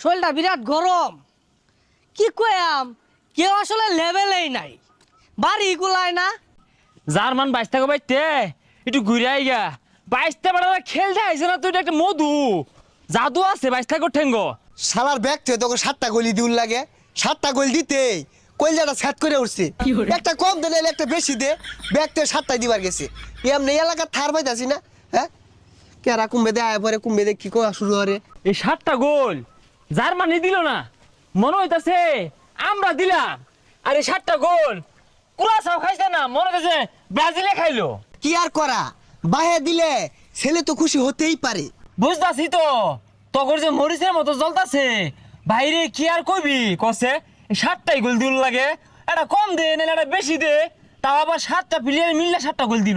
শরীরটা বিরাট গরম। কি কয়াম, কেউ আসলে লেভেলেই নাই, বাড়ি গুলায় না। জার্মান বাইশ টাকা বাইতে একটু ঘুরে আইগা। বাইশটা বেড়া খেলতে আইছে না, তুই একটা মধু জাদু আছে বাইশ টাকা ঠেঙ্গ। শালার ব্যাগ থেকে তোকে 7টা গলি দিউল লাগে, 7টা গলি দিতে কইলাটা সেট করে উঠছে। একটা কম দে নাইলে একটা বেশি দে, ব্যাগ থেকে 7টাই দিবার গেছে। এমনি এলাকা থার পাইতাছি না। হ্যাঁ কেরা কুম্বে দে আয় পরে কুম্বে দে কি করা শুরু করে। এই 7টা গোল জার্মানি দিল না, মনে হইতাছে আমরা দিলাম। আর এই 7টা গোল কুরাসাও খাইছে না, মনে হইতাছে ব্রাজিলে খাইলো। কি আর করা, বাহে দিলে ছেলে তো খুশি হতেই পারে। বুঝতাছি তো, তখন যে মরিচের মতো জ্বলতাছে বাইরে, কি আর কইবি কছে 7টাই গোল দিল লাগে। এটা কম দে নাহলে এটা বেশি দে, তাও আবার 7টা প্লেয়ার মিললে 7টা গোল দিল।